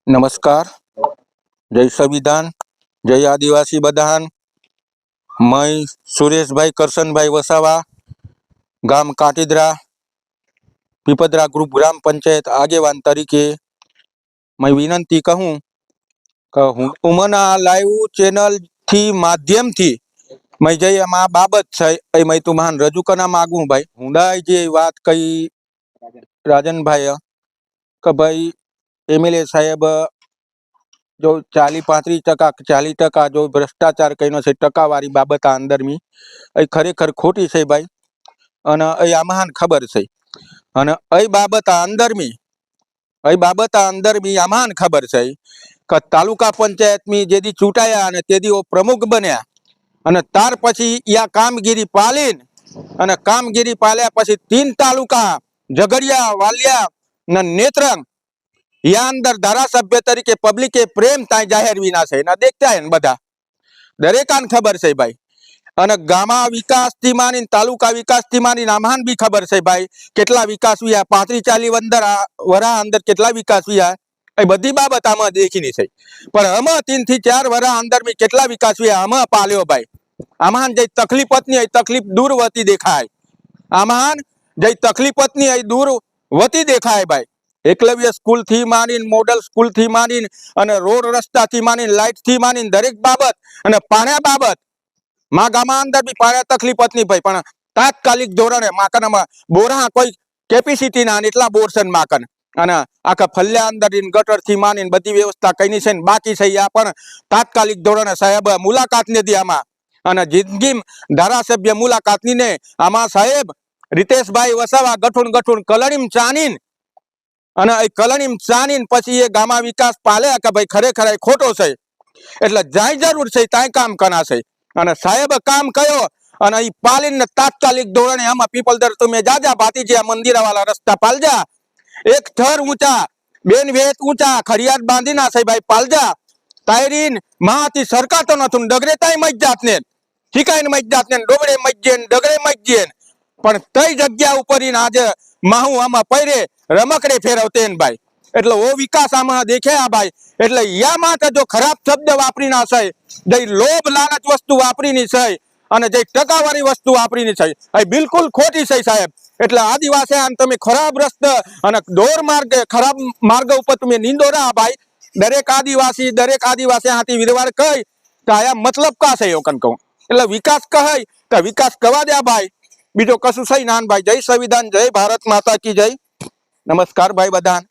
नमस्कार। जय संविधान, जय आदिवासी बधान। मैं सुरेश भाई करशन भाई वसावा, गाम काटीदरा, पीपदरा ग्रुप ग्राम पंचायत आगेवान तरीके मैं विनंती कहूँ कि हूँ उमना लाइव चैनल थी माध्यम थी मैं जय आ बाबत है मैं तुम्हान रजू करना मांगू भाई हुंदाई जे बात कही राजन भाई कि भाई एमएलए साहेब जो 40-35% 40% जो भ्रष्टाचार कहीनो से टकावारी बाबत आ अंदर में खरेखर खोटी है भाई अने आमाहान खबर है अने बाबत आ अंदर में आमाहान खबर है कि तालुका पंचायत में जेदी चूंटाया अने तेदी वो प्रमुख बन्या अने तार पछी या कामगीरी पालीन अने कामगीरी पाल्या पछी 3 तालुका झगड़िया वालिया ने नेत्रंग या अंदर धारासभ्य तरीके पब्लिके प्रेम ताई जाहिर विना छे ना देखता है बधा दरेकान खबर छे भाई अने गामा विकास थी मानी तालुका विकास थी मानी आमान भी खबर छे भाई केटला विकास हुआ 35-40 अंदर वरा अंदर केटला विकास हुआ ए बधी बाबत आमा देखीनी छे पर आमा 3 થી 4 वरा अंदर में केटला विकास हुआ आमा पाल्यो भाई आमान जे तकलीफ नहीं तकलीफ दूर वती देखाय आमान जे तकलीफ नहीं दूर वती देखाय भाई एकलव्य स्कूल थी मानी मॉडल स्कूल थी मानी अने रोड रस्ता थी मानी लाइट थी मानी दरेक बाबत अने पाण्या बाबत मा गामा अंदर भी पाण्या तकलीफ नहीं भाई पण तात्कालिक धोरणे माकन बोरा कोई केपेसिटी ना एटला बोरसन माकन अने आखा फल्या अंदर गटर थी मानी बधी व्यवस्था कईनी छे बाकी छे या पण तात्कालिक धोरणे साहेब मुलाकात ने दी आमा अने जिंदगी धारासभ्य मुलाकात नी ने आमा साहेब रितेश भाई वसावा गठून कलरीम चानीन अने कलनीम चानीन पछी ए गामा विकास पाले के भाई खरेखर खोटो छे एटले जाय जरूर छे ताय काम कना छे अने साहेब काम कयो अने ई पालीने तात्कालिक धोरणे आमा पीपलदर तुमे जाजा भातीजी मंदिरवाला रस्ता पालजा एक थर ऊंचा बेन वेत ऊंचा खड़ियात बांधीना छे भाई पालजा तायरीन माती सरकार तो नथुन डगरे ताय मज्जात ने ठिकाईन मज्जात ने डोबड़े मज्जेन डगरे मज्जेन पण तई जग्या उपरी आज माहू आमा पैरे रमकड़े फेरवते भाई एटले वो विकास आमा देखे भाई एटले या माटे जो खराब शब्द वापरीना छे जे लोभ लालच वस्तु वापरीनी छे अने जे टकावारी वस्तु वापरीनी छे ए बिल्कुल खोटी छे साहेब एटले आदिवासी आन तमे खराब रस्ते अने दोर मार्ग खराब मार्ग उपर तमे नींदोरा भाई दरेक आदिवासी हाथी विरवार कही तो आया मतलब का छे ओकन कहूं एटले विकास कहे तो विकास करवा दे भाई बीजो कशु सही नान भाई। जय संविधान, जय भारत माता की जय। नमस्कार भाई बधान।